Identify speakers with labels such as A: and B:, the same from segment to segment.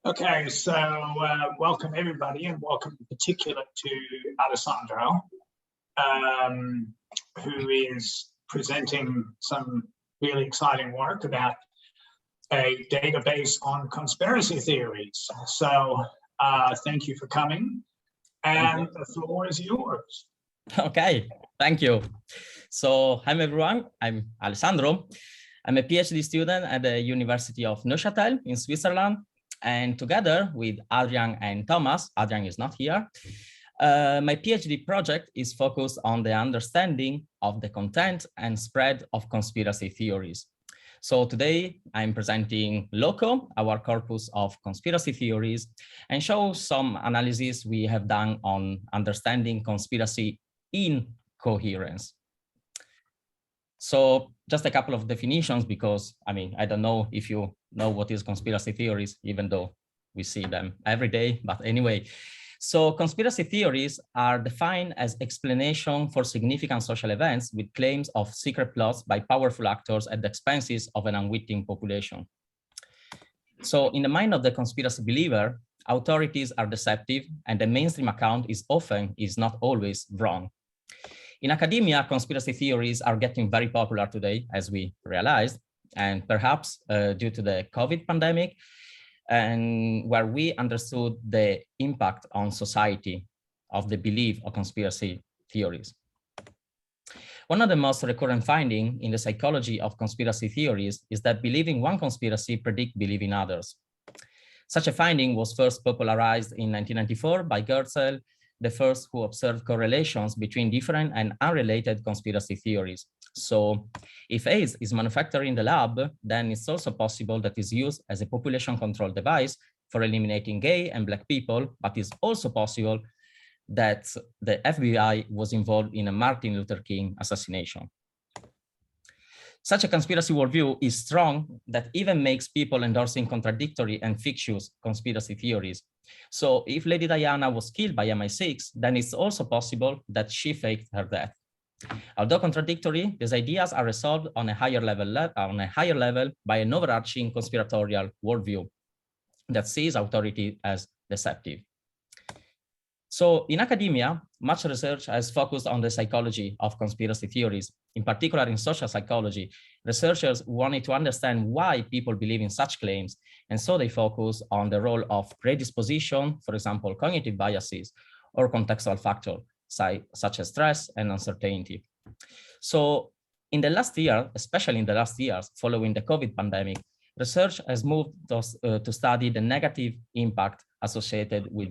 A: Okay, so welcome everybody, and welcome in particular to Alessandro, who is presenting some really exciting work about a database on conspiracy theories. So thank you for coming, and the floor is yours.
B: Okay, thank you. So hi everyone, I'm Alessandro. I'm a PhD student at the University of Neuchâtel in Switzerland. And together with Adrian and Thomas, Adrian is not here, my PhD project is focused on the understanding of the content and spread of conspiracy theories. So today I'm presenting LOCO, our corpus of conspiracy theories, and show some analysis we have done on understanding conspiracy in coherence. So just a couple of definitions, because I don't know if you know what is conspiracy theories, even though we see them every day, but anyway. So conspiracy theories are defined as explanation for significant social events with claims of secret plots by powerful actors at the expenses of an unwitting population. So in the mind of the conspiracy believer, authorities are deceptive and the mainstream account is not always wrong. In academia, conspiracy theories are getting very popular today, as we realized, and perhaps due to the COVID pandemic, and where we understood the impact on society of the belief of conspiracy theories. One of the most recurrent findings in the psychology of conspiracy theories is that believing one conspiracy predicts believing others. Such a finding was first popularized in 1994 by Neuchâtel, the first who observed correlations between different and unrelated conspiracy theories. So if AIDS is manufactured in the lab, then it's also possible that it's used as a population control device for eliminating gay and Black people, but it's also possible that the FBI was involved in a Martin Luther King assassination. Such a conspiracy worldview is strong that even makes people endorsing contradictory and fictitious conspiracy theories. So if Lady Diana was killed by MI6, then it's also possible that she faked her death. Although contradictory, these ideas are resolved on a higher level by an overarching conspiratorial worldview that sees authority as deceptive. So in academia, much research has focused on the psychology of conspiracy theories. In particular, in social psychology, researchers wanted to understand why people believe in such claims. And so they focus on the role of predisposition, for example, cognitive biases, or contextual factors, such as stress and uncertainty. So in the last year, especially in the last years following the COVID pandemic, research has moved to study the negative impact associated with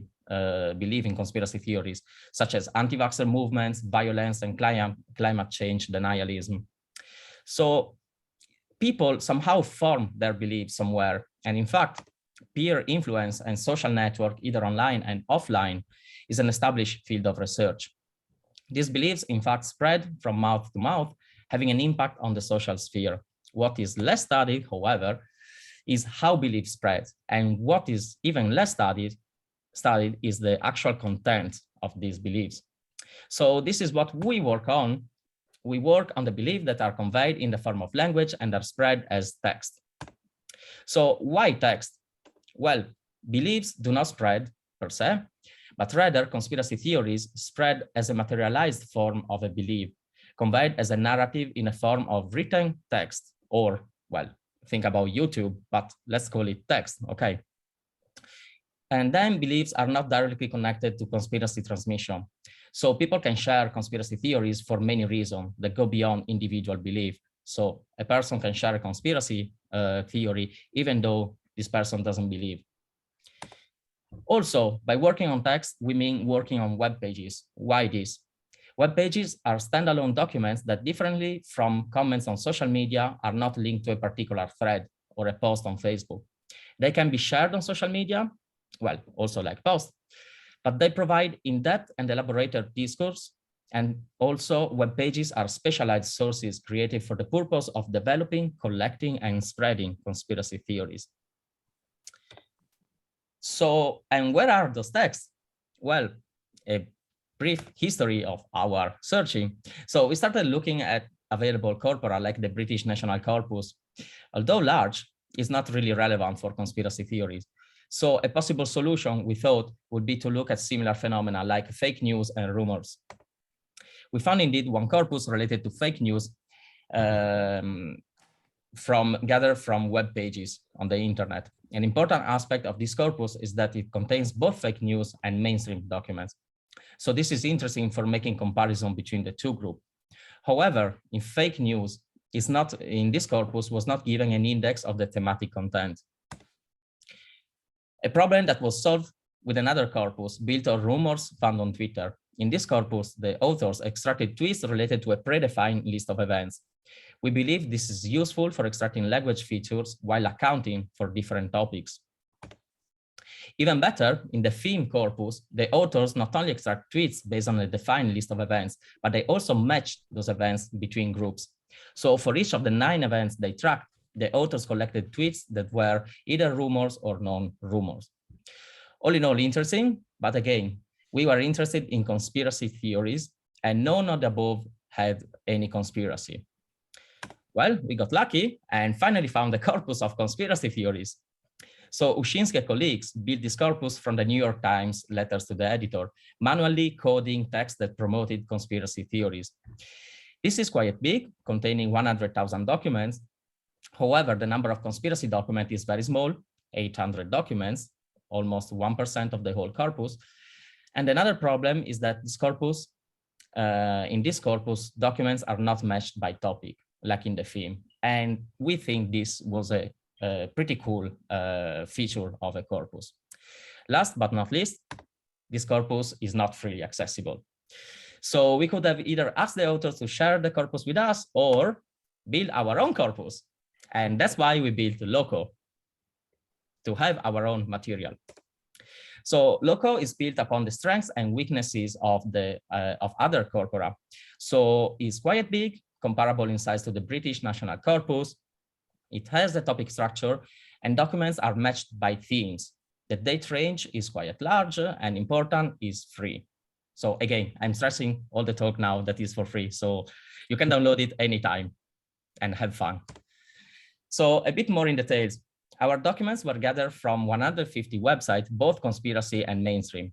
B: believing conspiracy theories, such as anti-vaxxer movements, violence, and climate change denialism. So people somehow form their beliefs somewhere. And in fact, peer influence and social network, either online and offline, is an established field of research. These beliefs, in fact, spread from mouth to mouth, having an impact on the social sphere. What is less studied, however, is how beliefs spread. And what is even less studied is the actual content of these beliefs. So this is what we work on. We work on the beliefs that are conveyed in the form of language and are spread as text. So why text? Well, beliefs do not spread per se, but rather conspiracy theories spread as a materialized form of a belief, conveyed as a narrative in a form of written text, or, well, think about YouTube, but let's call it text, okay? And then beliefs are not directly connected to conspiracy transmission. So people can share conspiracy theories for many reasons that go beyond individual belief. So a person can share a conspiracy theory, even though this person doesn't believe. Also, by working on text, we mean working on web pages. Why this? Web pages are standalone documents that, differently from comments on social media, are not linked to a particular thread or a post on Facebook. They can be shared on social media, well, also like posts, but they provide in-depth and elaborated discourse. And also web pages are specialized sources created for the purpose of developing, collecting, and spreading conspiracy theories. So, and where are those texts? Well, a brief history of our searching. So we started looking at available corpora like the British National Corpus. Although large, is not really relevant for conspiracy theories. So a possible solution, we thought, would be to look at similar phenomena like fake news and rumors. We found indeed one corpus related to fake news gathered from web pages on the internet. An important aspect of this corpus is that it contains both fake news and mainstream documents. So this is interesting for making comparison between the two groups. However, in fake news, this corpus was not given an index of the thematic content. A problem that was solved with another corpus built on rumors found on Twitter. In this corpus, the authors extracted tweets related to a predefined list of events. We believe this is useful for extracting language features while accounting for different topics. Even better, in the theme corpus, the authors not only extract tweets based on a defined list of events, but they also match those events between groups. So for each of the 9 events they tracked, the authors collected tweets that were either rumors or non-rumors. All in all, interesting, but again, we were interested in conspiracy theories, and none of the above had any conspiracy. Well, we got lucky and finally found the corpus of conspiracy theories. So Ushinsky and colleagues built this corpus from the New York Times letters to the editor, manually coding text that promoted conspiracy theories. This is quite big, containing 100,000 documents. However, the number of conspiracy documents is very small, 800 documents, almost 1% of the whole corpus. And another problem is that this corpus, in this corpus, documents are not matched by topic, like in the theme. And we think this was a pretty cool feature of a corpus. Last but not least, this corpus is not freely accessible. So we could have either asked the authors to share the corpus with us or build our own corpus. And that's why we built LOCO, to have our own material. So LOCO is built upon the strengths and weaknesses of other corpora. So it's quite big, comparable in size to the British National Corpus. It has the topic structure, and documents are matched by themes. The date range is quite large, and important is free. So again, I'm stressing all the talk now that is for free, so you can download it anytime and have fun. So a bit more in details. Our documents were gathered from 150 websites, both conspiracy and mainstream.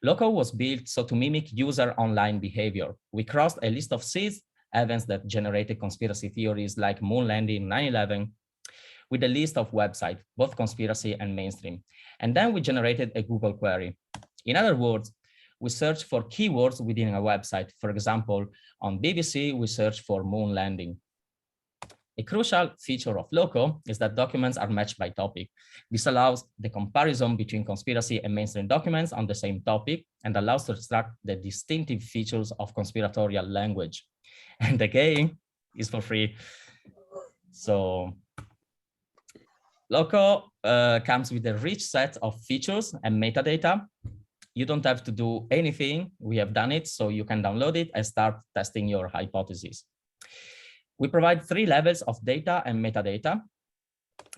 B: LOCO was built so to mimic user online behavior. We crossed a list of seeds, events that generated conspiracy theories like moon landing, 9/11, with a list of websites, both conspiracy and mainstream. And then we generated a Google query. In other words, we searched for keywords within a website. For example, on BBC, we searched for moon landing. A crucial feature of LOCO is that documents are matched by topic. This allows the comparison between conspiracy and mainstream documents on the same topic and allows to extract the distinctive features of conspiratorial language. And the game is for free. So LOCO comes with a rich set of features and metadata. You don't have to do anything. We have done it, so you can download it and start testing your hypothesis. We provide 3 levels of data and metadata.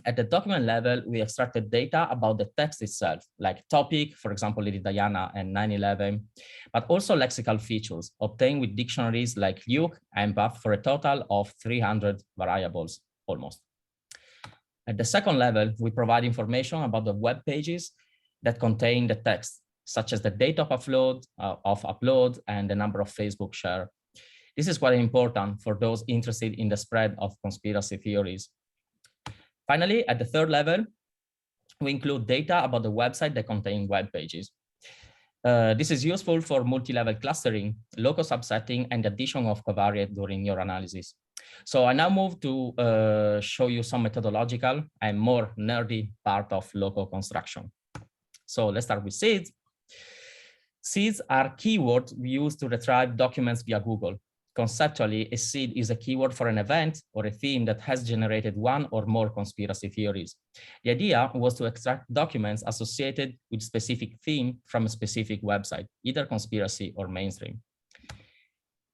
B: At the document level, we extracted data about the text itself, like topic, for example, Lady Diana and 9/11, but also lexical features obtained with dictionaries like Luke and Empath for a total of 300 variables, almost. At the second level, we provide information about the web pages that contain the text, such as the date of upload and the number of Facebook share. This is quite important for those interested in the spread of conspiracy theories. Finally, at the third level, we include data about the website that contain web pages. This is useful for multi-level clustering, local subsetting, and addition of covariate during your analysis. So I now move to show you some methodological and more nerdy part of LOCO construction. So let's start with seeds. Seeds are keywords we use to retrieve documents via Google. Conceptually, a seed is a keyword for an event or a theme that has generated one or more conspiracy theories. The idea was to extract documents associated with specific theme from a specific website, either conspiracy or mainstream.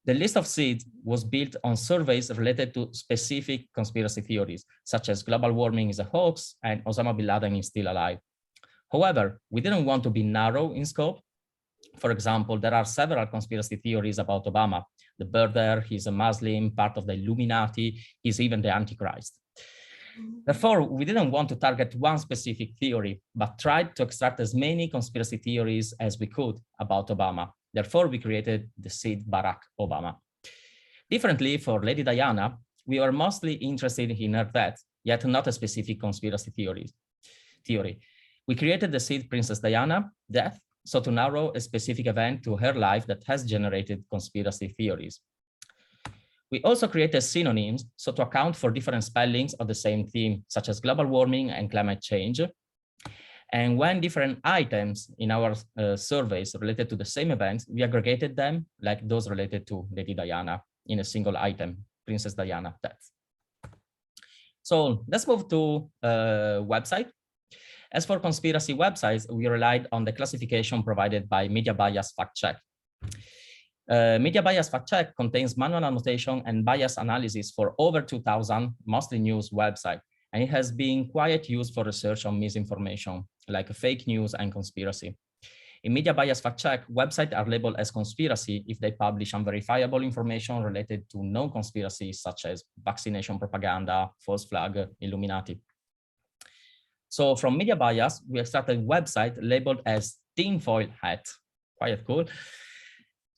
B: The list of seeds was built on surveys related to specific conspiracy theories, such as global warming is a hoax and Osama bin Laden is still alive. However, we didn't want to be narrow in scope. For example, there are several conspiracy theories about Obama. The birther, he's a Muslim, part of the Illuminati, he's even the Antichrist. Therefore, we didn't want to target one specific theory, but tried to extract as many conspiracy theories as we could about Obama. Therefore, we created the seed Barack Obama. Differently, for Lady Diana, we were mostly interested in her death, yet not a specific conspiracy theory. We created the seed Princess Diana death, so to narrow a specific event to her life that has generated conspiracy theories. We also created synonyms, so to account for different spellings of the same theme, such as global warming and climate change. And when different items in our surveys related to the same event, we aggregated them, like those related to Lady Diana, in a single item, Princess Diana death. So let's move to website. As for conspiracy websites, we relied on the classification provided by Media Bias Fact Check. Media Bias Fact Check contains manual annotation and bias analysis for over 2,000, mostly news websites, and it has been quite used for research on misinformation, like fake news and conspiracy. In Media Bias Fact Check, websites are labeled as conspiracy if they publish unverifiable information related to known conspiracies, such as vaccination propaganda, false flag, Illuminati. So from Media Bias, we extracted a website labeled as tinfoil hat, quite cool,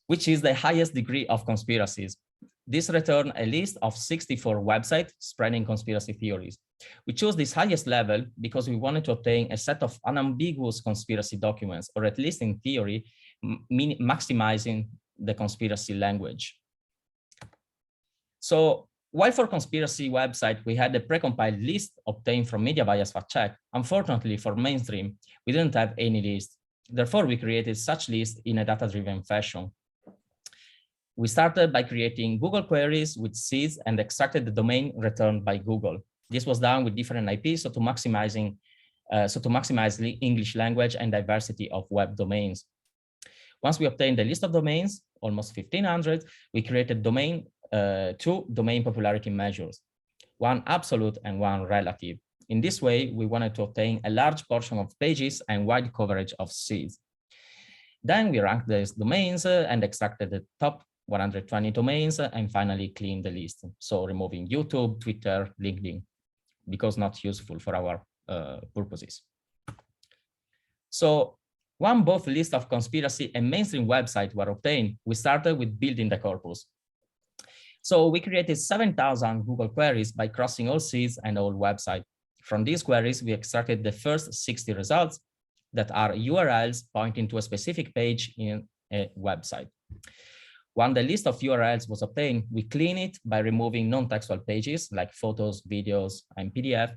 B: which is the highest degree of conspiracies. This returned a list of 64 websites spreading conspiracy theories. We chose this highest level because we wanted to obtain a set of unambiguous conspiracy documents, or at least in theory, maximizing the conspiracy language. So while for conspiracy website, we had a precompiled list obtained from Media Bias Fact Check, unfortunately for mainstream, we didn't have any list. Therefore, we created such list in a data-driven fashion. We started by creating Google queries with seeds and extracted the domain returned by Google. This was done with different IPs, so to maximize the English language and diversity of web domains. Once we obtained the list of domains, almost 1,500, we created two domain popularity measures, one absolute and one relative. In this way, we wanted to obtain a large portion of pages and wide coverage of seeds. Then we ranked these domains and extracted the top 120 domains and finally cleaned the list. So removing YouTube, Twitter, LinkedIn, because not useful for our purposes. So when both lists of conspiracy and mainstream websites were obtained, we started with building the corpus. So we created 7,000 Google queries by crossing all seeds and all websites. From these queries, we extracted the first 60 results that are URLs pointing to a specific page in a website. When the list of URLs was obtained, we clean it by removing non-textual pages like photos, videos, and PDF.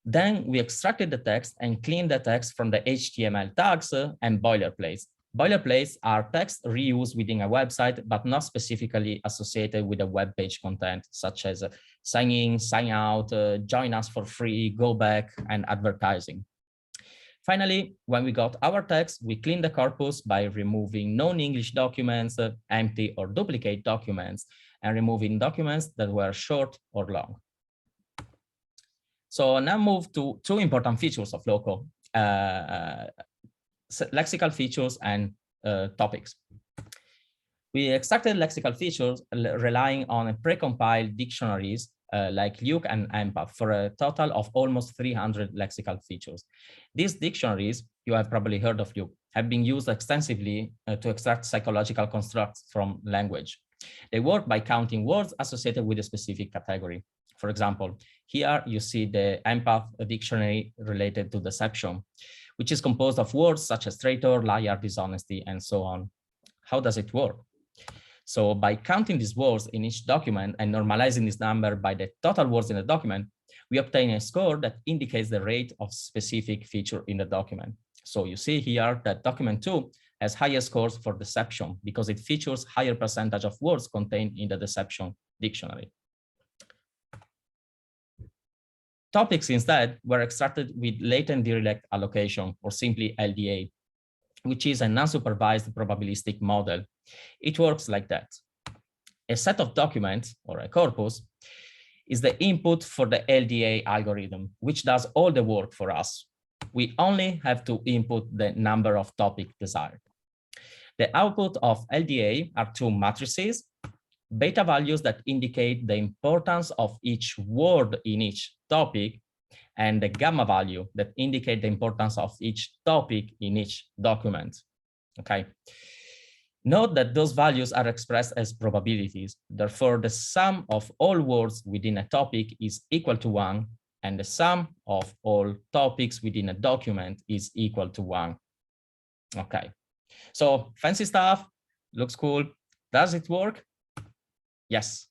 B: Then we extracted the text and cleaned the text from the HTML tags and boilerplates. Boilerplates are text reused within a website, but not specifically associated with the web page content, such as sign in, sign out, join us for free, go back, and advertising. Finally, when we got our text, we cleaned the corpus by removing non-English documents, empty or duplicate documents, and removing documents that were short or long. So now move to two important features of LOCO, lexical features and topics. We extracted lexical features relying on precompiled dictionaries like Luke and Empath for a total of almost 300 lexical features. These dictionaries, you have probably heard of Luke, have been used extensively to extract psychological constructs from language. They work by counting words associated with a specific category. For example, here you see the Empath dictionary related to deception, which is composed of words such as traitor, liar, dishonesty, and so on. How does it work? So by counting these words in each document and normalizing this number by the total words in the document, we obtain a score that indicates the rate of specific feature in the document. So you see here that document 2 has higher scores for deception because it features higher percentage of words contained in the deception dictionary. Topics instead were extracted with latent direct allocation, or simply LDA, which is an unsupervised probabilistic model. It works like that. A set of documents, or a corpus, is the input for the LDA algorithm, which does all the work for us. We only have to input the number of topics desired. The output of LDA are two matrices, beta values that indicate the importance of each word in each topic, and the gamma value that indicate the importance of each topic in each document. Okay. Note that those values are expressed as probabilities. Therefore, the sum of all words within a topic is equal to 1, and the sum of all topics within a document is equal to 1. Okay. So fancy stuff, looks cool. Does it work? Yes.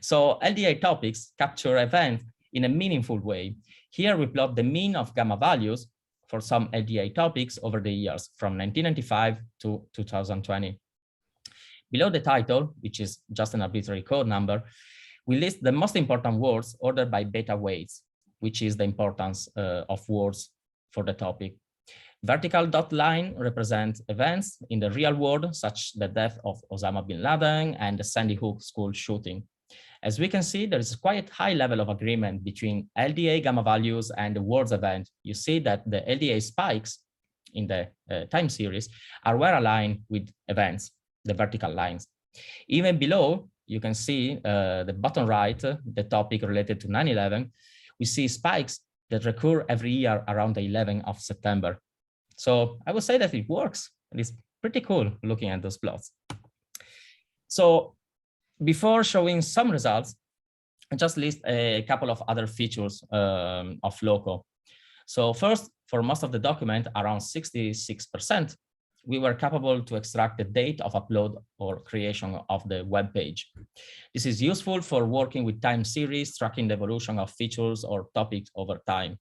B: So LDA topics capture events in a meaningful way. Here we plot the mean of gamma values for some LDA topics over the years from 1995 to 2020. Below the title, which is just an arbitrary code number, we list the most important words ordered by beta weights, which is the importance of words for the topic. Vertical dot line represents events in the real world, such as the death of Osama bin Laden and the Sandy Hook school shooting. As we can see, there is quite high level of agreement between LDA gamma values and the words event. You see that the LDA spikes in the time series are well aligned with events, the vertical lines. Even below, you can see the bottom right, the topic related to 9/11, we see spikes that recur every year around the 11th of September. So I would say that it works. It is pretty cool looking at those plots. So before showing some results, I just list a couple of other features of LOCO. So first, for most of the document, around 66%, we were capable to extract the date of upload or creation of the web page. This is useful for working with time series, tracking the evolution of features or topics over time.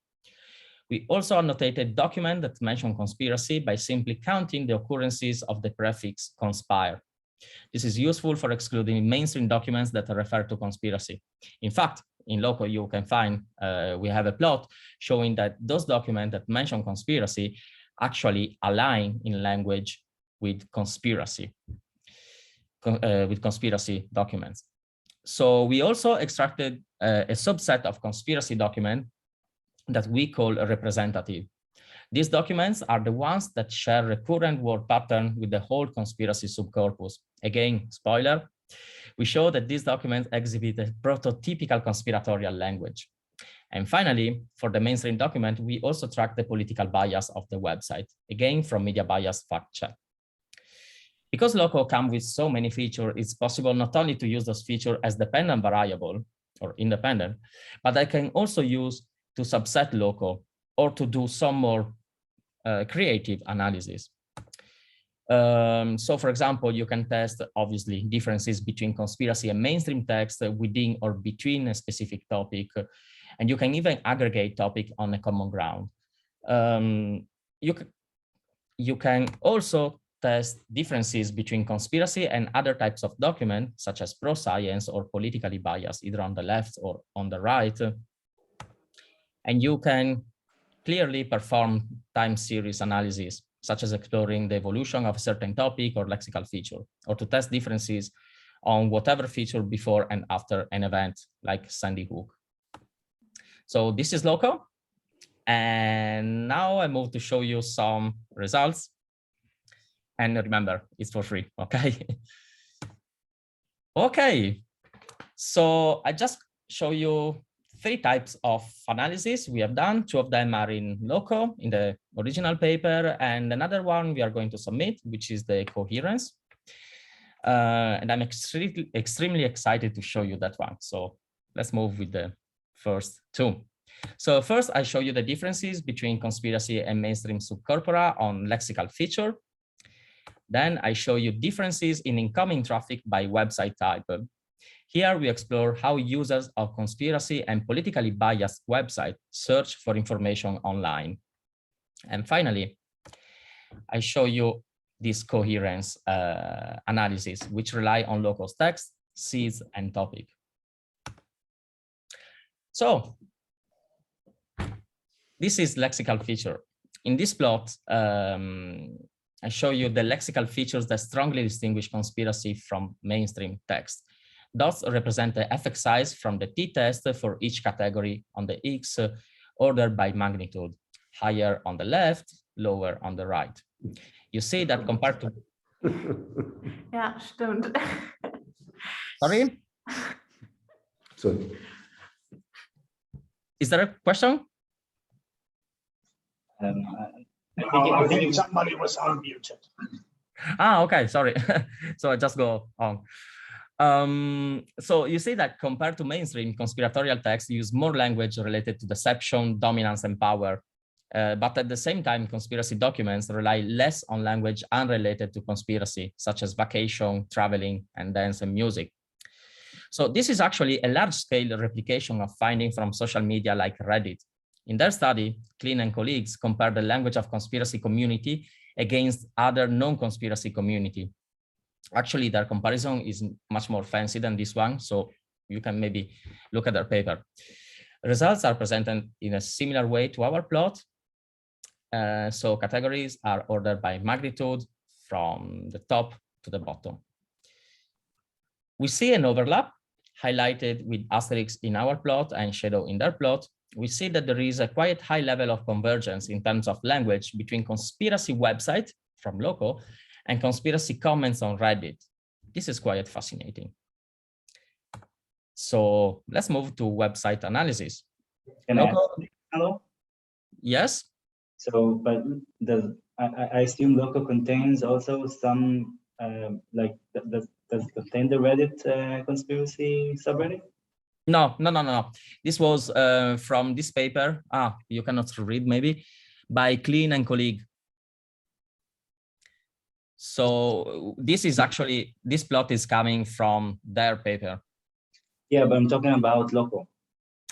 B: We also annotated documents that mention conspiracy by simply counting the occurrences of the prefix conspire. This is useful for excluding mainstream documents that refer to conspiracy. In fact, in LOCO, you can find, we have a plot showing that those documents that mention conspiracy actually align in language with conspiracy documents. So we also extracted a subset of conspiracy documents that we call representative. These documents are the ones that share recurrent word pattern with the whole conspiracy subcorpus. Again, spoiler, we show that these documents exhibit a prototypical conspiratorial language. And finally, for the mainstream document, we also track the political bias of the website, again, from media bias fact check. Because LOCO comes with so many features, it's possible not only to use those features as dependent variable or independent, but I can also use to subset LOCO or to do some more creative analysis. So for example, you can test obviously differences between conspiracy and mainstream text within or between a specific topic. And you can even aggregate topic on a common ground. You can also test differences between conspiracy and other types of documents, such as pro-science or politically biased, either on the left or on the right. And you can clearly perform time series analysis, such as exploring the evolution of a certain topic or lexical feature, or to test differences on whatever feature before and after an event like Sandy Hook. So this is LOCO. And now I move to show you some results. And remember, it's for free, okay? Okay, so I just show you 3 types of analysis we have done. 2 of them are in LOCO in the original paper, and another one we are going to submit, which is the coherence. And I'm extremely excited to show you that one. So let's move with the first 2. So first, I show you the differences between conspiracy and mainstream subcorpora on lexical feature. Then I show you differences in incoming traffic by website type. Here we explore how users of conspiracy and politically biased websites search for information online. And finally, I show you this coherence analysis, which rely on LOCO's text, seeds, and topic. So this is lexical feature. In this plot, I show you the lexical features that strongly distinguish conspiracy from mainstream text. Dots represent the effect size from the t-test for each category on the X ordered by magnitude, higher on the left, lower on the right. You see that compared to...
C: Ja, stimmt.
B: Sorry?
C: Sorry.
B: Is there a question?
A: I think somebody was unmuted.
B: Ah, okay, sorry. So I just go on. So you see that compared to mainstream, conspiratorial texts use more language related to deception, dominance, and power. But at the same time, conspiracy documents rely less on language unrelated to conspiracy, such as vacation, traveling, and dance and music. So this is actually a large-scale replication of findings from social media like Reddit. In their study, Klein and colleagues compared the language of conspiracy community against other non-conspiracy community. Actually, their comparison is much more fancy than this one, so you can maybe look at their paper. Results are presented in a similar way to our plot. So categories are ordered by magnitude from the top to the bottom. We see an overlap highlighted with asterisks in our plot and shadow in their plot. We see that there is a quite high level of convergence in terms of language between conspiracy website from LOCO and conspiracy comments on Reddit. This is quite fascinating. So let's move to website analysis.
D: Hello?
B: Yes?
D: So, but I assume LOCO contains also some, does it contain the Reddit conspiracy subreddit?
B: No. This was from this paper. You cannot read maybe, by Klein and colleague. So this is actually, this plot is coming from their paper.
D: Yeah, but I'm talking about LOCO.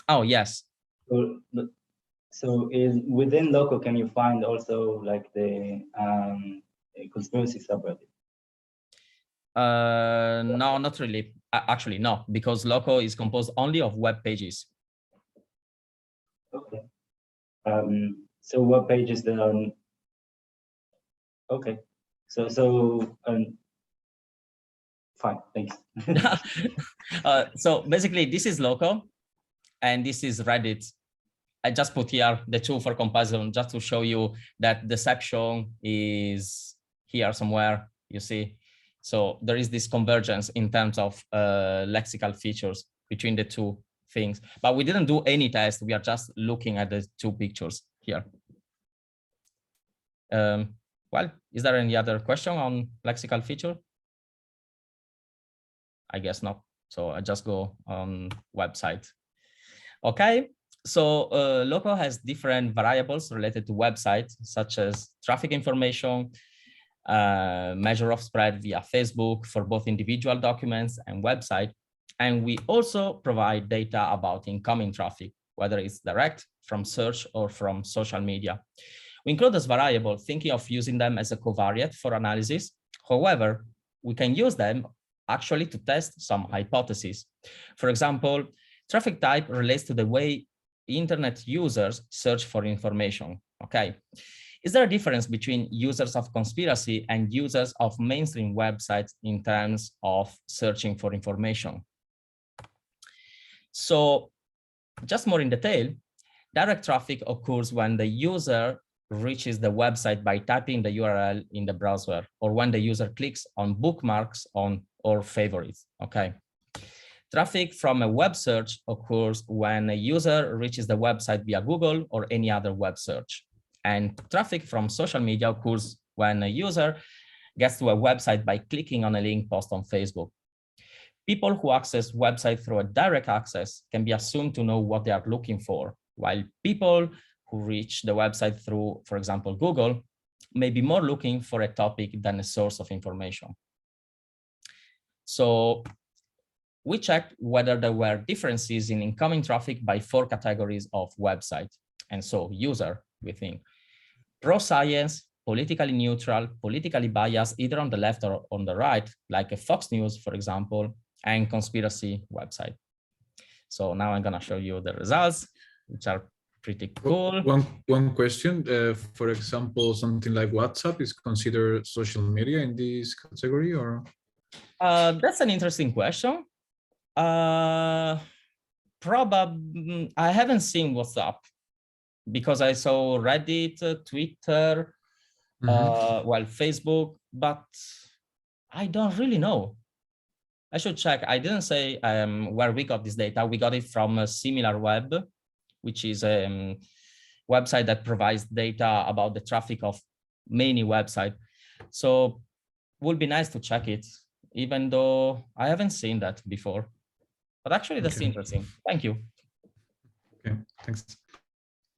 B: Oh, yes.
D: So within LOCO, can you find also like the conspiracy subreddit?
B: No, not really. Actually, no, because LOCO is composed only of web pages.
D: Okay. So web pages that are, okay. So fine, thanks.
B: So basically, this is LOCO, and this is Reddit. I just put here the two for comparison, just to show you that deception is here somewhere, you see. So there is this convergence in terms of lexical features between the two things. But we didn't do any test. We are just looking at the two pictures here. Well, is there any other question on lexical feature? I guess not. So I just go on website. Okay. So LOCO has different variables related to websites, such as traffic information, measure of spread via Facebook for both individual documents and website. And we also provide data about incoming traffic, whether it's direct from search or from social media. We include this variable thinking of using them as a covariate for analysis. However, we can use them actually to test some hypotheses. For example, traffic type relates to the way internet users search for information. Okay. Is there a difference between users of conspiracy and users of mainstream websites in terms of searching for information? So just more in detail, direct traffic occurs when the user reaches the website by typing the URL in the browser, or when the user clicks on bookmarks on or favorites. Okay. Traffic from a web search occurs when a user reaches the website via Google or any other web search. And traffic from social media occurs when a user gets to a website by clicking on a link post on Facebook. People who access websites through a direct access can be assumed to know what they are looking for, while people who reach the website through, for example, Google, may be more looking for a topic than a source of information. So we checked whether there were differences in incoming traffic by 4 categories of website. And so user, we think, pro-science, politically neutral, politically biased, either on the left or on the right, like a Fox News, for example, and conspiracy website. So now I'm gonna show you the results, which are pretty cool.
C: One question, for example, something like WhatsApp is considered social media in this category, or?
B: That's an interesting question. Probably, I haven't seen WhatsApp because I saw Reddit, Twitter, well, Facebook, but I don't really know. I should check. I didn't say where we got this data. We got it from a SimilarWeb, which is a website that provides data about the traffic of many websites. So it would be nice to check it, even though I haven't seen that before. But actually, that's interesting. Thank you.
C: Okay, thanks.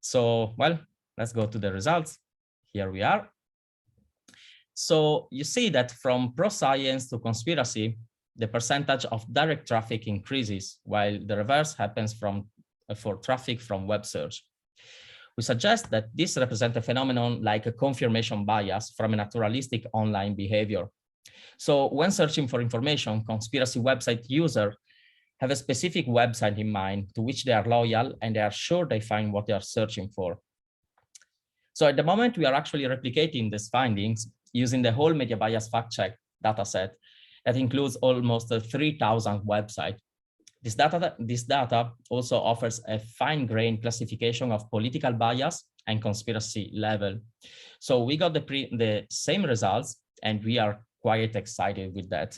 B: So, well, let's go to the results. Here we are. So you see that from pro-science to conspiracy, the percentage of direct traffic increases, while the reverse happens for traffic from web search. We suggest that this represents a phenomenon like a confirmation bias from a naturalistic online behavior. So when searching for information, conspiracy website users have a specific website in mind to which they are loyal and they are sure they find what they are searching for. So at the moment, we are actually replicating these findings using the whole media bias fact check dataset that includes almost 3,000 websites. This data also offers a fine-grained classification of political bias and conspiracy level. So we got the same results, and we are quite excited with that,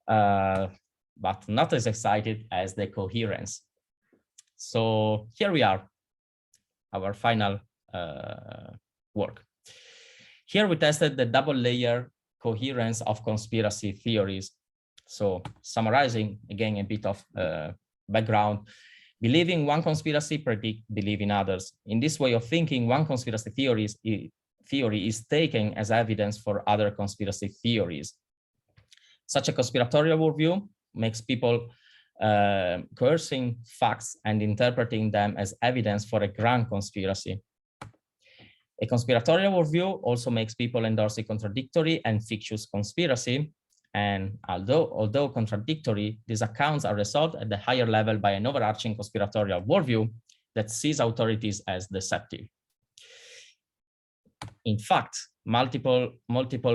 B: but not as excited as the coherence. So here we are, our final work. Here we tested the double-layer coherence of conspiracy theories. So summarizing again a bit of background, believing one conspiracy predict belief in others. In this way of thinking, one conspiracy theory is taken as evidence for other conspiracy theories. Such a conspiratorial worldview makes people coercing facts and interpreting them as evidence for a grand conspiracy. A conspiratorial worldview also makes people endorse a contradictory and fictitious conspiracy. And although contradictory, these accounts are resolved at the higher level by an overarching conspiratorial worldview that sees authorities as deceptive. In fact, multiple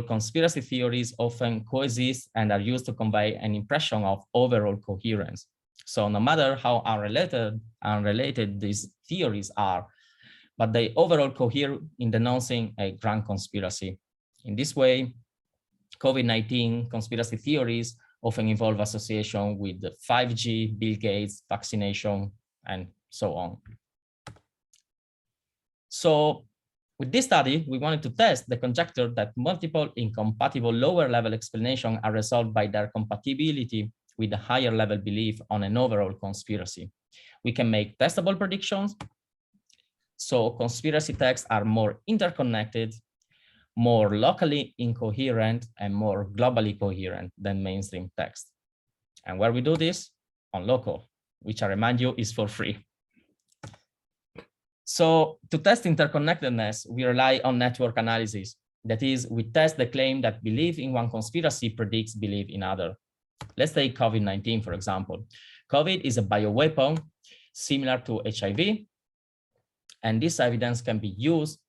B: conspiracy theories often coexist and are used to convey an impression of overall coherence. So no matter how unrelated these theories are, but they overall cohere in denouncing a grand conspiracy. In this way, COVID-19 conspiracy theories often involve association with the 5G, Bill Gates, vaccination, and so on. So with this study, we wanted to test the conjecture that multiple incompatible lower-level explanations are resolved by their compatibility with the higher-level belief on an overall conspiracy. We can make testable predictions. So conspiracy texts are more interconnected, more locally incoherent, and more globally coherent than mainstream text. And where we do this? On LOCO, which I remind you is for free. So to test interconnectedness, we rely on network analysis. That is, we test the claim that belief in one conspiracy predicts belief in other. Let's take COVID-19, for example. COVID is a bioweapon similar to HIV, and this evidence can be used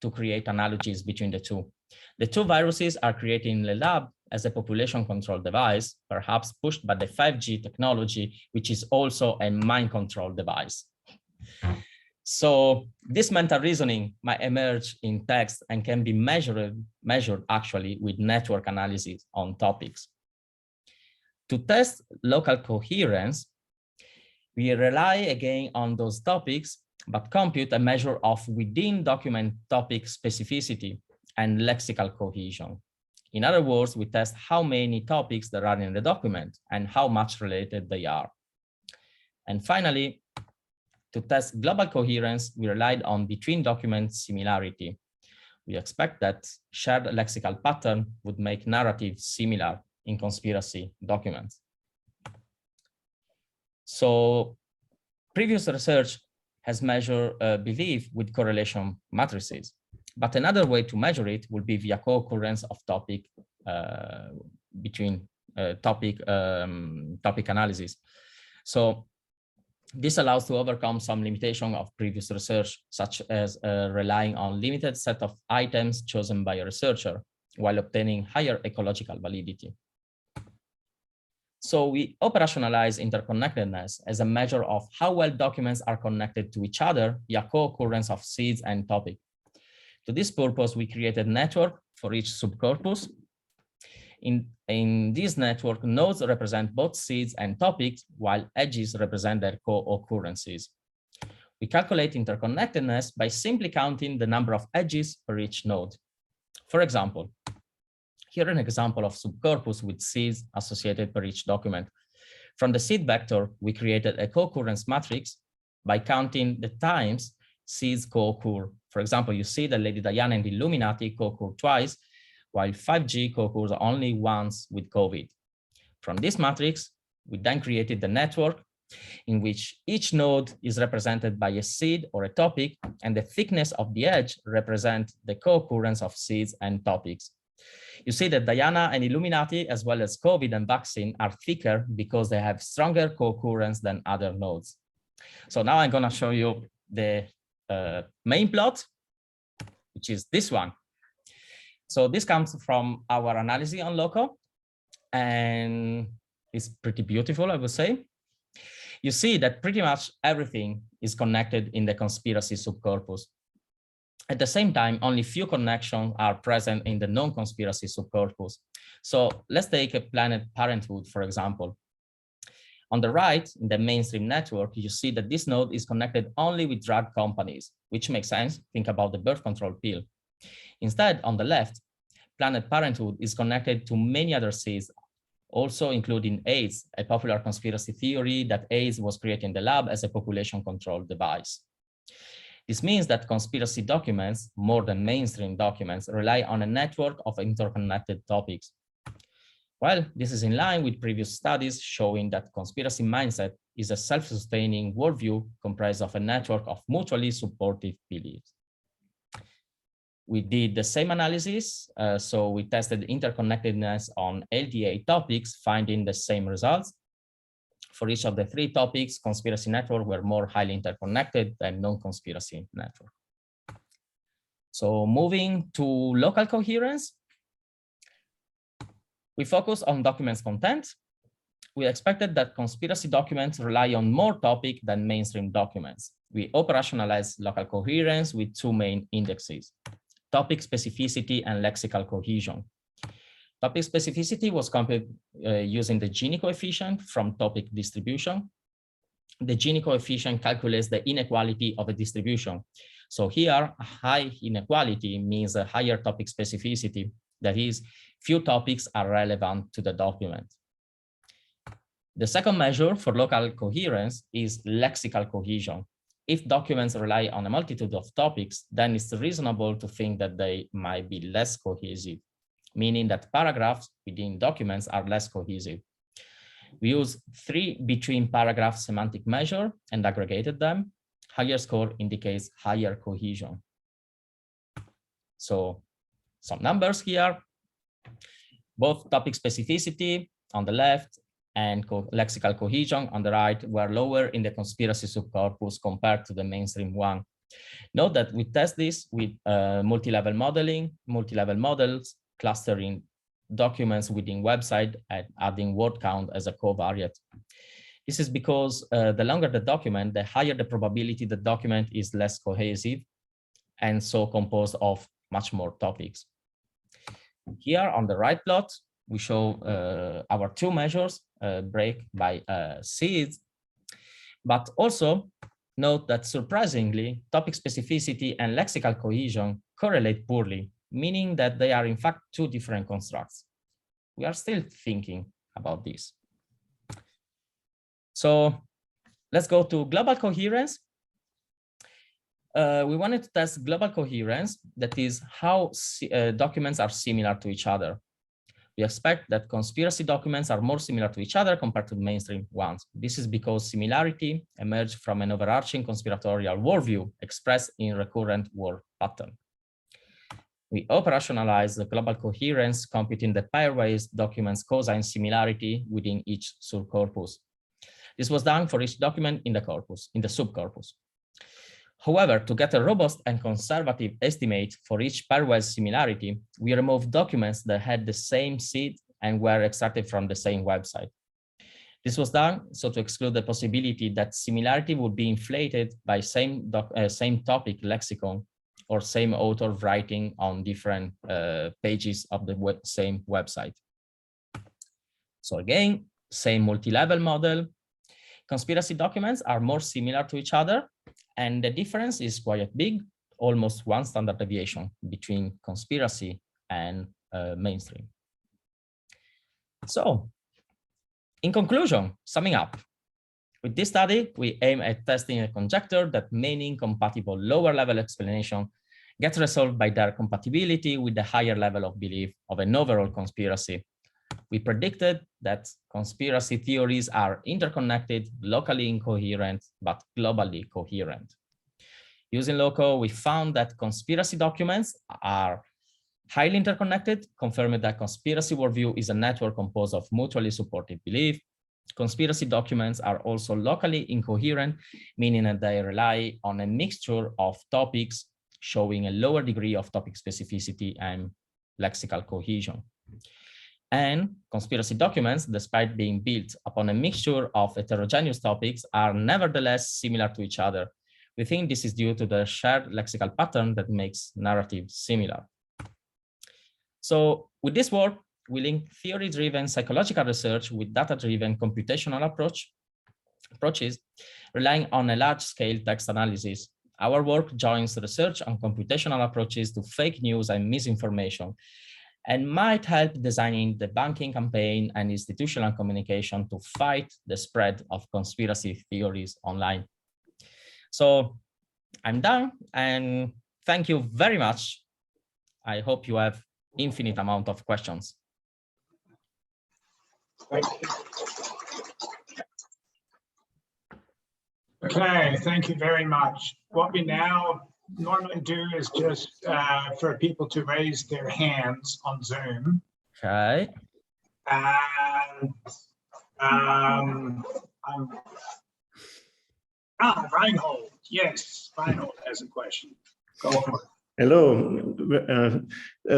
B: to create analogies between the two. The two viruses are created in the lab as a population control device, perhaps pushed by the 5G technology, which is also a mind control device. So this mental reasoning might emerge in text and can be measured actually with network analysis on topics. To test local coherence, we rely again on those topics, but compute a measure of within document topic specificity and lexical cohesion. In other words, we test how many topics there are in the document and how much related they are. And finally, to test global coherence, we relied on between document similarity. We expect that shared lexical pattern would make narrative similar in conspiracy documents. So previous research has measured belief with correlation matrices, but another way to measure it would be via co-occurrence of topic between topic analysis. So this allows to overcome some limitation of previous research, such as relying on limited set of items chosen by a researcher while obtaining higher ecological validity. So we operationalize interconnectedness as a measure of how well documents are connected to each other via co-occurrence of seeds and topic. To this purpose, we created a network for each subcorpus. In this network, nodes represent both seeds and topics, while edges represent their co-occurrences. We calculate interconnectedness by simply counting the number of edges per each node. For example, here an example of subcorpus with seeds associated per each document. From the seed vector, we created a co-occurrence matrix by counting the times seeds co-occur. For example, you see that Lady Diana and the Illuminati co-occur twice, while 5G co-occurs only once with COVID. From this matrix, we then created the network in which each node is represented by a seed or a topic, and the thickness of the edge represents the co-occurrence of seeds and topics. You see that Diana and Illuminati, as well as COVID and vaccine, are thicker because they have stronger co-occurrence than other nodes. So now I'm going to show you the main plot, which is this one. So this comes from our analysis on LOCO, and it's pretty beautiful, I would say. You see that pretty much everything is connected in the conspiracy subcorpus. At the same time, only few connections are present in the non-conspiracy subcorpus. So let's take a Planned Parenthood, for example. On the right, in the mainstream network, you see that this node is connected only with drug companies, which makes sense. Think about the birth control pill. Instead, on the left, Planned Parenthood is connected to many other seeds, also including AIDS, a popular conspiracy theory that AIDS was created in the lab as a population control device. This means that conspiracy documents, more than mainstream documents, rely on a network of interconnected topics. Well, this is in line with previous studies showing that conspiracy mindset is a self-sustaining worldview comprised of a network of mutually supportive beliefs. We did the same analysis, so we tested interconnectedness on LDA topics, finding the same results. For each of the three topics, conspiracy networks were more highly interconnected than non-conspiracy network. So moving to local coherence, we focus on documents content. We expected that conspiracy documents rely on more topic than mainstream documents. We operationalized local coherence with two main indexes: topic specificity and lexical cohesion. Topic specificity was computed using the Gini coefficient from topic distribution. The Gini coefficient calculates the inequality of a distribution. So here, a high inequality means a higher topic specificity. That is, few topics are relevant to the document. The second measure for local coherence is lexical cohesion. If documents rely on a multitude of topics, then it's reasonable to think that they might be less cohesive, meaning that paragraphs within documents are less cohesive. We use 3 between paragraph semantic measure and aggregated them. Higher score indicates higher cohesion. So some numbers here. Both topic specificity on the left and lexical cohesion on the right were lower in the conspiracy subcorpus compared to the mainstream one. Note that we test this with multi-level modeling, multi-level models, clustering documents within website and adding word count as a covariate. This is because the longer the document, the higher the probability the document is less cohesive and so composed of much more topics. Here on the right plot, we show our two measures, break by seeds, but also note that surprisingly, topic specificity and lexical cohesion correlate poorly, meaning that they are in fact two different constructs. We are still thinking about this. So let's go to global coherence. We wanted to test global coherence, that is how documents are similar to each other. We expect that conspiracy documents are more similar to each other compared to the mainstream ones. This is because similarity emerged from an overarching conspiratorial worldview expressed in recurrent word pattern. We operationalize the global coherence, computing the pairwise documents' cosine similarity within each subcorpus. This was done for each document in the corpus, in the subcorpus. However, to get a robust and conservative estimate for each pairwise similarity, we removed documents that had the same seed and were extracted from the same website. This was done so to exclude the possibility that similarity would be inflated by same topic lexicon or same author writing on different pages of the same website. So again, same multi-level model. Conspiracy documents are more similar to each other, and the difference is quite big, almost one standard deviation between conspiracy and mainstream. So, in conclusion, summing up, with this study, we aim at testing a conjecture that many incompatible lower-level explanations get resolved by their compatibility with the higher level of belief of an overall conspiracy. We predicted that conspiracy theories are interconnected, locally incoherent, but globally coherent. Using LOCO, we found that conspiracy documents are highly interconnected, confirming that conspiracy worldview is a network composed of mutually supportive belief. Conspiracy documents are also locally incoherent, meaning that they rely on a mixture of topics, showing a lower degree of topic specificity and lexical cohesion. And conspiracy documents, despite being built upon a mixture of heterogeneous topics, are nevertheless similar to each other. We think this is due to the shared lexical pattern that makes narrative similar. So with this work, we link theory-driven psychological research with data-driven computational approaches, relying on a large-scale text analysis. Our work joins research on computational approaches to fake news and misinformation, and might help designing debunking campaign and institutional communication to fight the spread of conspiracy theories online. So I'm done, and thank you very much. I hope you have infinite amount of questions.
A: Thank you. Okay, thank you very much. What we now normally do is just for people to raise their hands on Zoom.
B: Okay.
A: And Reinhold, yes, Reinhold has a question. Go for it.
E: Hello.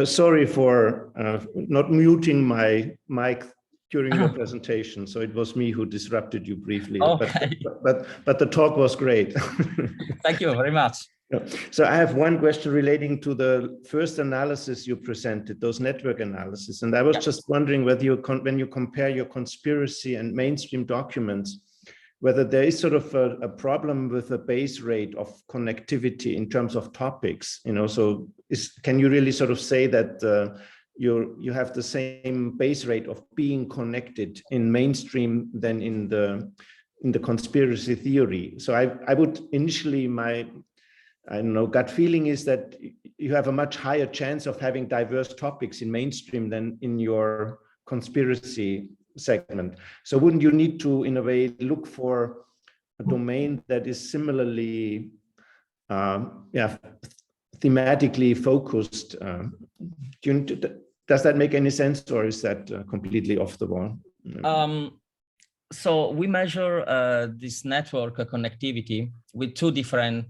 E: Sorry for not muting my mic during your presentation. So it was me who disrupted you briefly.
B: Okay.
E: But the talk was great.
B: Thank you very much.
E: So I have one question relating to the first analysis you presented, those network analysis. And I was just wondering whether you, when you compare your conspiracy and mainstream documents, whether there is sort of a problem with the base rate of connectivity in terms of topics, you know, so can you really sort of say that you have the same base rate of being connected in mainstream than in the conspiracy theory? So I would initially, I don't know, gut feeling is that you have a much higher chance of having diverse topics in mainstream than in your conspiracy segment. So wouldn't you need to, in a way, look for a domain that is similarly, thematically focused? Does that make any sense, or is that completely off the wall?
B: So we measure this network connectivity with two different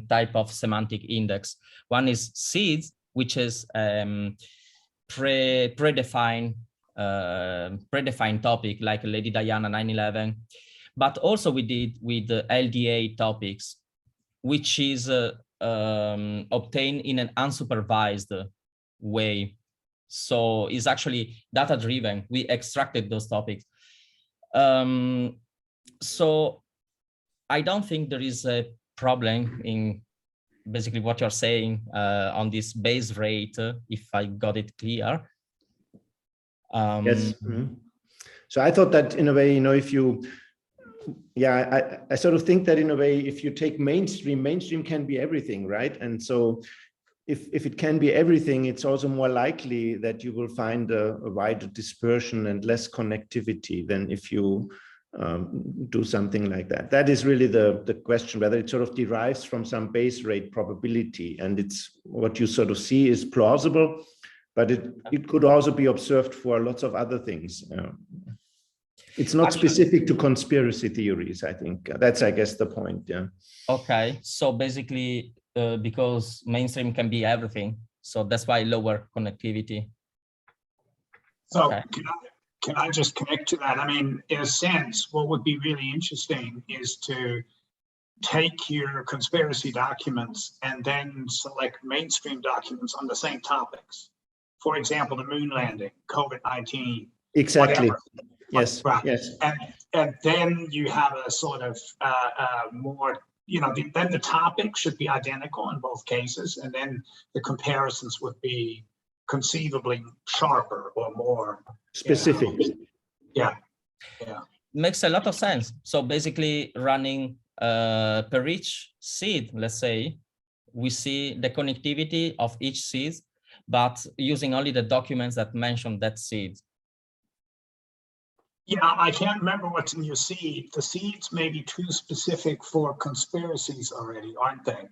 B: type of semantic index. One is seeds, which is predefined topic like Lady Diana 9/11, but also we did with the LDA topics, which is obtained in an unsupervised way. So it's actually data driven. We extracted those topics. So I don't think there is a problem in basically what you're saying on this base rate, if I got it clear.
E: Yes. Mm-hmm. So I thought that in a way, you know, if you, I sort of think that in a way, if you take mainstream can be everything, right? And so if it can be everything, it's also more likely that you will find a wider dispersion and less connectivity than if you do something like that. That is really the question, whether it sort of derives from some base rate probability, and it's what you sort of see is plausible, but it could also be observed for lots of other things. It's not specific to conspiracy theories, I think. That's, I guess, the point, yeah.
B: Okay, so basically, because mainstream can be everything, so that's why lower connectivity.
A: So
B: okay.
A: Can I just connect to that? I mean, in a sense, what would be really interesting is to take your conspiracy documents and then select mainstream documents on the same topics. for example, the moon landing, COVID-19.
E: Exactly.
A: Whatever.
E: Yes.
A: Right.
E: Yes.
A: And then you have a sort of more, then the topic should be identical in both cases, and then the comparisons would be conceivably sharper or more
E: Specific.
A: Yeah.
B: Makes a lot of sense. So basically running per each seed, let's say, we see the connectivity of each seed, but using only the documents that mention that seed.
A: Yeah, I can't remember what's in your seed. The seeds may be too specific for conspiracies already, aren't they?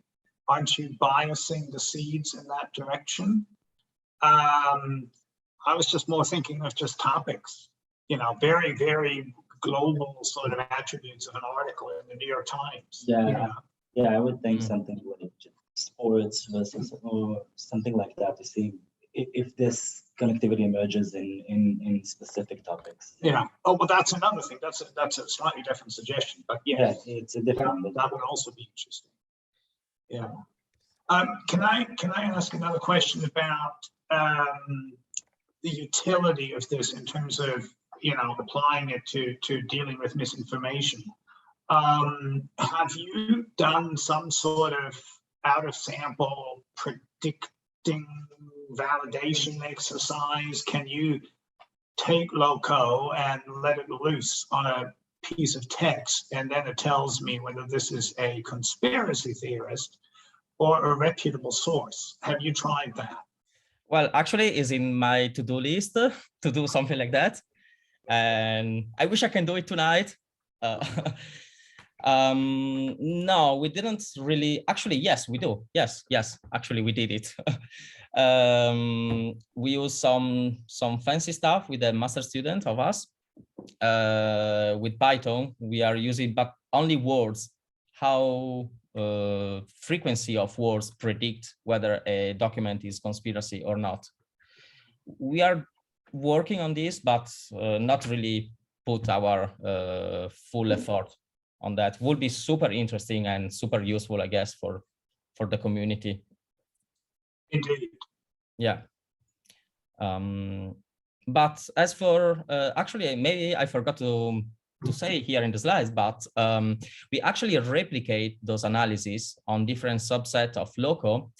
A: Aren't you biasing the seeds in that direction? I was just more thinking of just topics, very, very global sort of attributes of an article in the New York Times.
D: Yeah, I would think something like sports versus or something like that to see if this connectivity emerges in specific topics.
A: Yeah. Oh, well, that's another thing. That's a slightly different suggestion, but yeah,
D: it's a different.
A: That would also be interesting. Yeah. Can I ask another question about the utility of this in terms of applying it to dealing with misinformation? Have you done some sort of out of sample predicting validation exercise? Can you take LOCO and let it loose on a piece of text, and then it tells me whether this is a conspiracy theorist or a reputable source? Have you tried that?
B: Well, actually, it's in my to-do list to do something like that, and I wish I can do it tonight. No, we didn't really. Actually, yes, we do. Yes, actually, we did it. We use some fancy stuff with a master student of us. With Python, we are using, but only words, how frequency of words predict whether a document is conspiracy or not. We are working on this, but not really put our full effort on that. Would be super interesting and super useful, I guess, for the community.
A: Indeed.
B: Yeah. But as for actually, maybe I forgot to say here in the slides, but we actually replicate those analyses on different subsets of LOCO,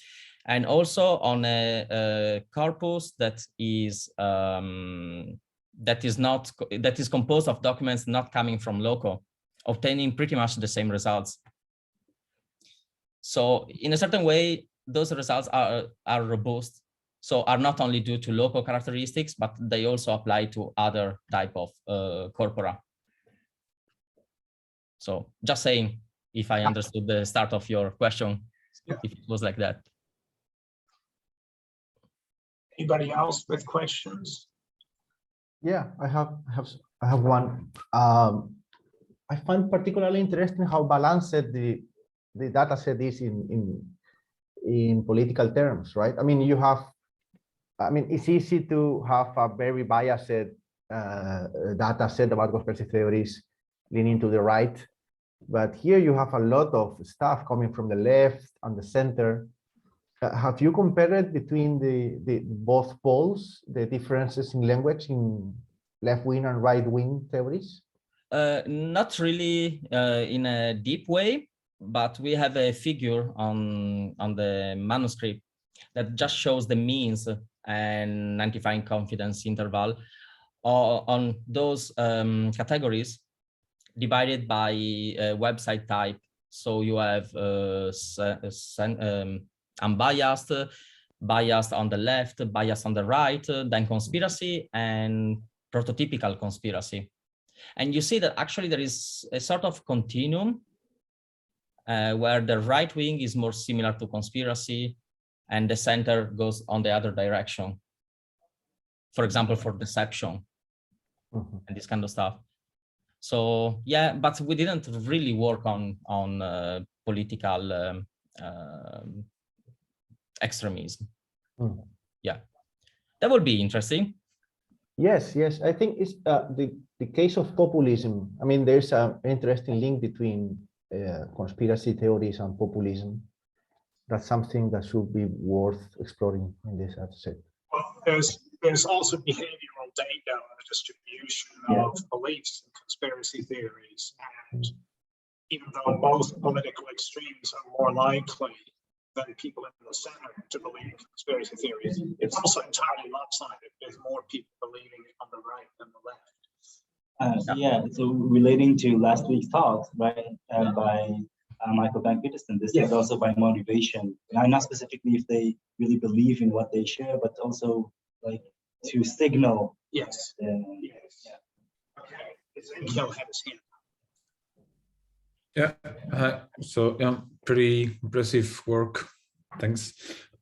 B: and also on a corpus that is composed of documents not coming from LOCO, obtaining pretty much the same results. So in a certain way, those results are robust. So are not only due to LOCO characteristics, but they also apply to other type of corpora. So just saying, if I understood the start of your question, if it was like that.
A: Anybody else with questions?
F: Yeah, I have one. I find particularly interesting how balanced the data set is in political terms, right? I mean, it's easy to have a very biased data set about conspiracy theories leaning to the right, but here you have a lot of stuff coming from the left and the center. Have you compared between the both poles, the differences in language in left-wing and right-wing theories?
B: Not really in a deep way, but we have a figure on the manuscript that just shows the means and 95% confidence interval on those categories divided by website type. So you have unbiased, biased on the left, biased on the right, then conspiracy and prototypical conspiracy. And you see that actually there is a sort of continuum where the right wing is more similar to conspiracy and the center goes on the other direction. For example, for deception and this kind of stuff. So yeah, but we didn't really work on political extremism. Yeah, that would be interesting.
F: Yes, I think it's the case of populism. I mean, there's an interesting link between conspiracy theories and populism. That's something that should be worth exploring in this set.
A: there's also behavioral data on the distribution of beliefs in conspiracy theories, and even though both political extremes are more likely than people in the center to believe in conspiracy theories, it's also entirely lopsided. There's more people believing it on the right than the left.
D: Yeah, so relating to last week's talk, right, by Michael Van Peterson, this is also by motivation. Now, not specifically if they really believe in what they share, but also like to signal.
A: Yes. Yes. Yeah. Okay. Ezekiel had his hand.
C: Yeah, so yeah, pretty impressive work. Thanks.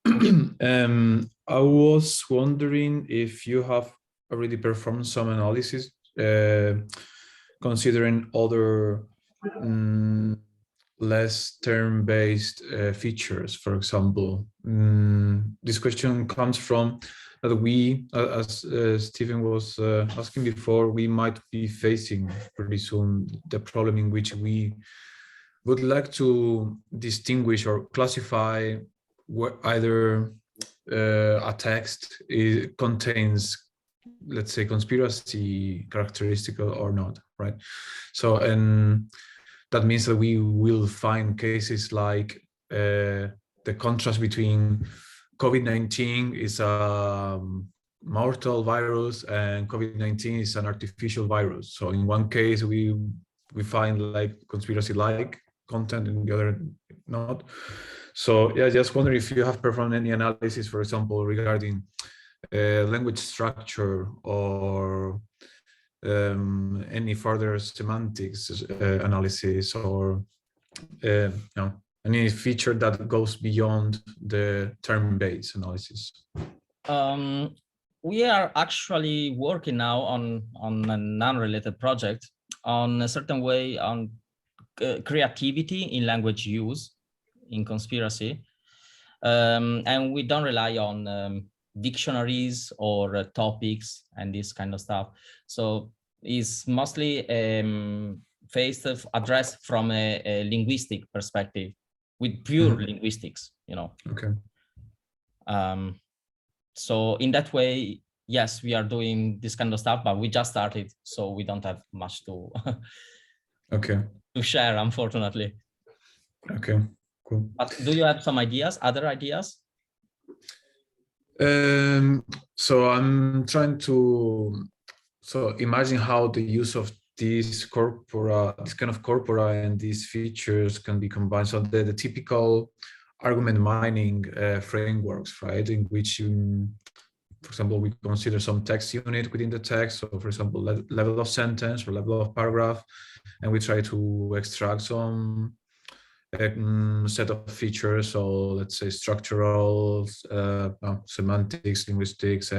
C: I was wondering if you have already performed some analysis considering other less term-based features, for example. This question comes from that we, as Stephen was asking before, we might be facing pretty soon the problem in which we would like to distinguish or classify what either a text contains, let's say, conspiracy characteristic or not, right? So, and that means that we will find cases like the contrast between COVID-19 is a mortal virus and COVID-19 is an artificial virus. So in one case, we find like conspiracy-like content, in the other not. So yeah, just wondering if you have performed any analysis, for example, regarding language structure or any further semantics analysis, or you know, any feature that goes beyond the term-based analysis.
B: We are actually working now on a non-related project on a certain way on creativity in language use in conspiracy, and we don't rely on dictionaries or topics and this kind of stuff. So it's mostly addressed from a linguistic perspective, with pure linguistics, you know.
C: Okay.
B: So in that way, yes, we are doing this kind of stuff, but we just started, so we don't have much to to share, unfortunately.
C: Okay, cool.
B: But do you have some ideas, other ideas?
C: So I'm trying to imagine how the use of these corpora, this kind of corpora and these features can be combined. So the typical argument mining frameworks, right, in which you, for example, we consider some text unit within the text. So for example, level of sentence or level of paragraph, and we try to extract some set of features. So let's say structural, semantics, linguistics,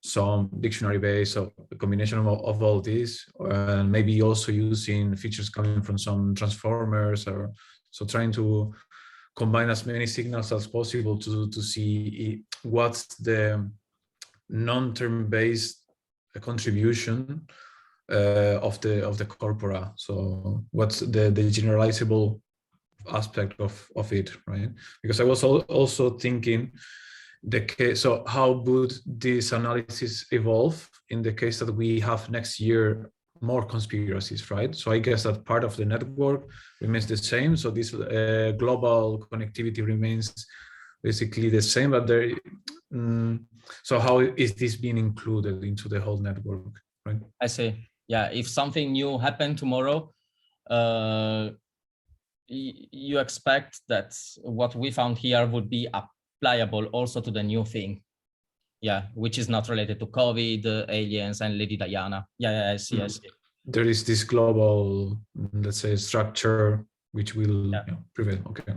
C: some dictionary base, so a combination of all these, and maybe also using features coming from some transformers, or so trying to combine as many signals as possible to see what's the non-term based contribution of the corpora. So what's the generalizable aspect of it, right? Because I was also thinking the case, so how would this analysis evolve in the case that we have next year more conspiracies, right? So I guess that part of the network remains the same. So this global connectivity remains basically the same, but there. So how is this being included into the whole network, right?
B: I see. Yeah, if something new happened tomorrow, you expect that what we found here would be applicable also to the new thing. Yeah, which is not related to COVID, aliens, and Lady Diana. Yeah, I see.
C: There is this global, let's say, structure which will prevail. Okay.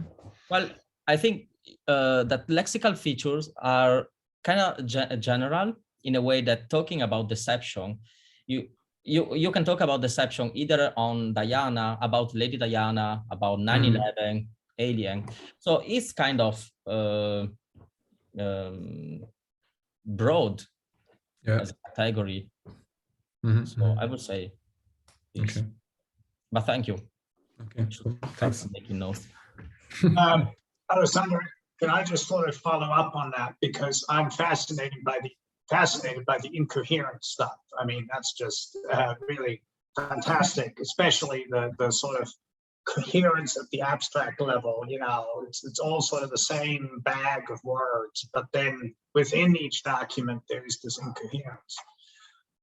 B: Well, I think that lexical features are kind of general in a way that talking about deception, you can talk about deception either on Diana, about Lady Diana, about 9/11, alien. So it's kind of broad as a category. So I would say yes.
C: Okay.
B: But thank you.
C: Okay, cool. Thanks.
B: Making notes.
A: Alessandro, can I just sort of follow up on that, because I'm fascinated by the incoherent stuff. I mean, that's just really fantastic, especially the sort of coherence at the abstract level. You know, it's all sort of the same bag of words, but then within each document there is this incoherence.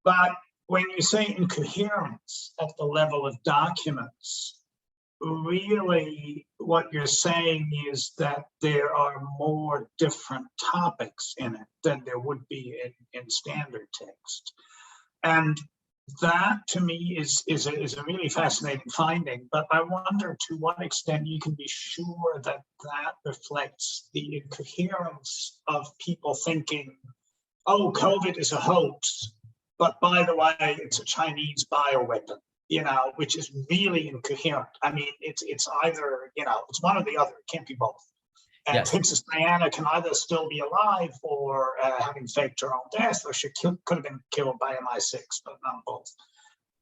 A: But when you say incoherence at the level of documents, really what you're saying is that there are more different topics in it than there would be in standard text. And that to me is a really fascinating finding, but I wonder to what extent you can be sure that that reflects the incoherence of people thinking, oh, COVID is a hoax, but by the way, it's a Chinese bioweapon, you know, which is really incoherent. I mean, it's either, you know, it's one or the other, it can't be both. And
B: Yes.
A: Princess Diana can either still be alive or having faked her own death, or she could have been killed by MI6, but not both.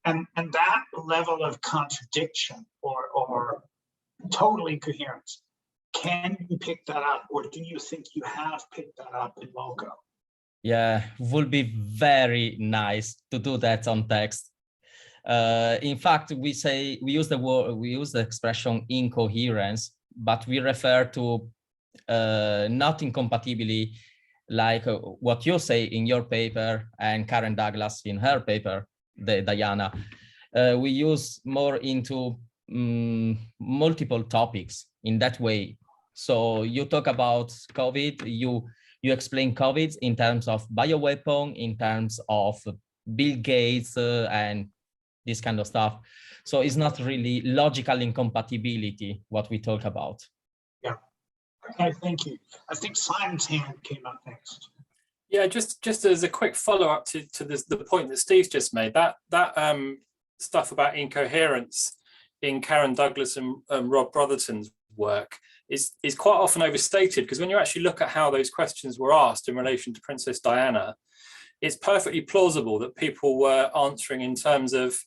A: And that level of contradiction or total incoherence, can you pick that up, or do you think you have picked that up in LOCO?
B: Yeah, would be very nice to do that on text. In fact, we use the expression incoherence, but we refer to not incompatibility, like what you say in your paper and Karen Douglas in her paper, Diana. We use more into multiple topics in that way. So you talk about COVID, you explain COVID in terms of bioweapon, in terms of Bill Gates and this kind of stuff. So it's not really logical incompatibility what we talk about.
A: Yeah. Okay, thank you. I think Simon's hand came up next.
G: Yeah, just as a quick follow-up to the point that Steve's just made, that stuff about incoherence in Karen Douglas and Rob Brotherton's work is quite often overstated, because when you actually look at how those questions were asked in relation to Princess Diana, it's perfectly plausible that people were answering in terms of,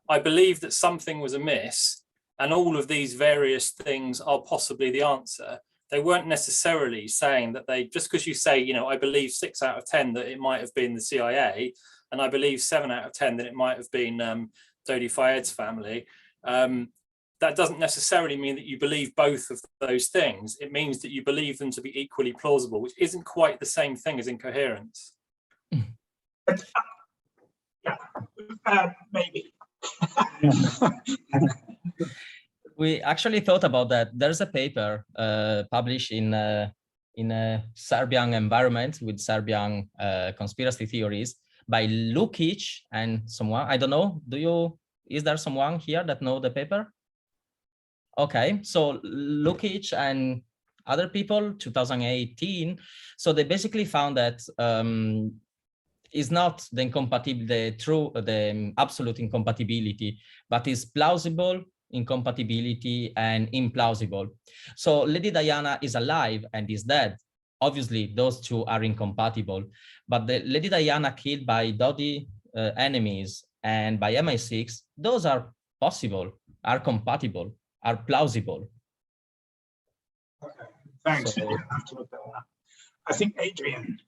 G: I believe that something was amiss and all of these various things are possibly the answer. They weren't necessarily saying that just because you say, you know, I believe 6 out of 10 that it might have been the CIA, and I believe 7 out of 10 that it might have been Dodi Fayed's family, that doesn't necessarily mean that you believe both of those things. It means that you believe them to be equally plausible, which isn't quite the same thing as incoherence.
A: Yeah, maybe.
B: We actually thought about that. There's a paper published in a Serbian environment with Serbian conspiracy theories by Lukic and someone. I don't know. Is there someone here that know the paper? Okay, so Lukic and other people, 2018. So they basically found that is not the absolute incompatibility, but is plausible incompatibility and implausible. So Lady Diana is alive and is dead. Obviously, those two are incompatible, but the Lady Diana killed by Dodi enemies and by MI6, those are possible, are compatible, are plausible.
A: Okay, thanks.
B: So,
A: I have to look that up. I think Adrian,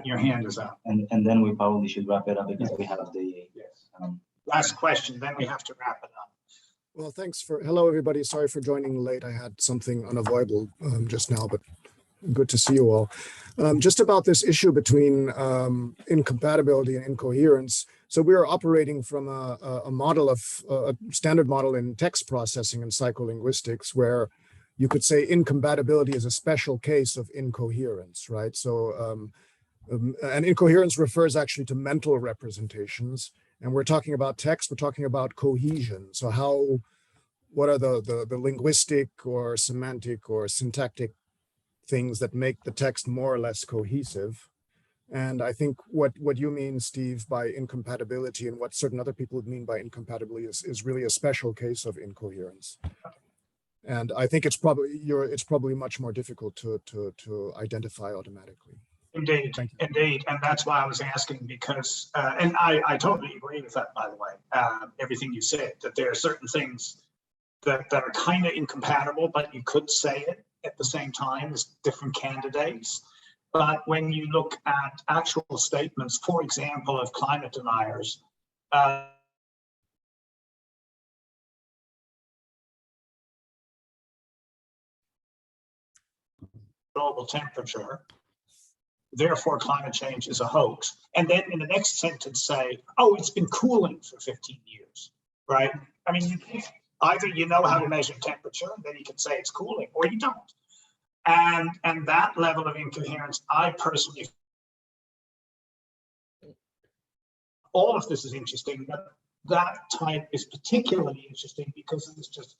A: your hand is up.
D: And then we probably should wrap it up because we have the
A: Last question, then we have to wrap it up.
H: Well, hello, everybody. Sorry for joining late. I had something unavoidable just now, but good to see you all. Just about this issue between incompatibility and incoherence. So we are operating from a model of a standard model in text processing and psycholinguistics, where you could say incompatibility is a special case of incoherence, right? So, and incoherence refers actually to mental representations. And we're talking about text, we're talking about cohesion. So what are the linguistic or semantic or syntactic things that make the text more or less cohesive? And I think what you mean, Steve, by incompatibility and what certain other people would mean by incompatibility is really a special case of incoherence. And I think it's probably much more difficult to identify automatically.
A: Indeed, indeed. And that's why I was asking, because, and I totally agree with that, by the way, everything you said, that there are certain things that are kind of incompatible, but you could say it. at the same time as different candidates. But when you look at actual statements, for example, of climate deniers, global temperature, therefore climate change is a hoax. And then in the next sentence say, oh, it's been cooling for 15 years, right? I mean, either you know how to measure temperature, and then you can say it's cooling, or you don't. And that level of incoherence, I personally, all of this is interesting, but that type is particularly interesting because it's just,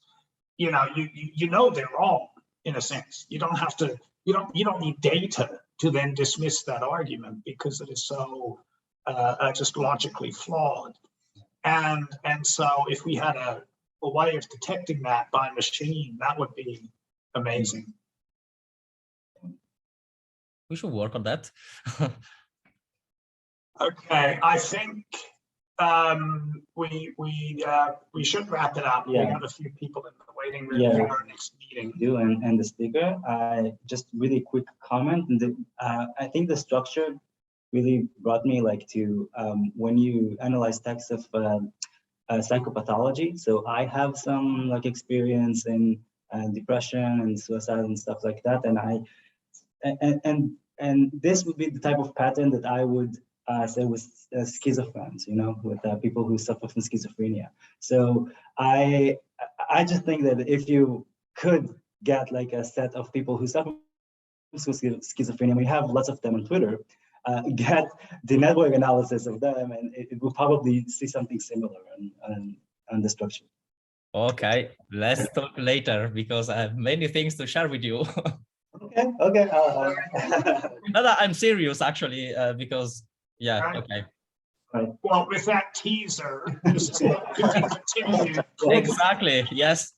A: you know they're wrong in a sense. You don't have to, you don't need data to then dismiss that argument because it is so just logically flawed. And so if we had a way of detecting that by machine, that would be amazing.
B: We should work on that.
A: Okay, I think we should wrap it up.
D: Yeah.
A: We have a few people in the waiting room
D: Yeah.
A: for our next meeting.
D: You and the speaker. Just really quick comment. I think the structure really brought me like to when you analyze texts of psychopathology. So I have some like experience in depression and suicide and stuff like that, and this would be the type of pattern that I would say with schizophrenics, you know, with people who suffer from schizophrenia. So I just think that if you could get like a set of people who suffer from schizophrenia, we have lots of them on Twitter, get the network analysis of them, and it will probably see something similar on the structure.
B: Okay, let's talk later because I have many things to share with you.
D: Okay.
B: No, I'm serious actually, because yeah,
A: Right.
B: okay.
D: Right.
A: Well, with that teaser, this is continued.
B: Exactly, yes.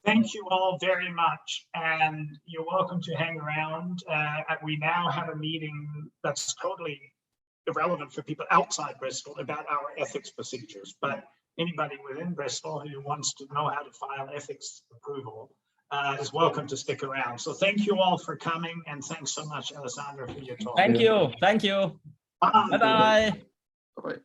A: Thank you all very much, and you're welcome to hang around. We now have a meeting that's totally irrelevant for people outside Bristol about our ethics procedures, but anybody within Bristol who wants to know how to file ethics approval is welcome to stick around. So thank you all for coming, and thanks so much, Alessandro, for your talk.
B: Thank you. Thank you.
A: Bye.
B: Bye-bye.
C: Bye-bye.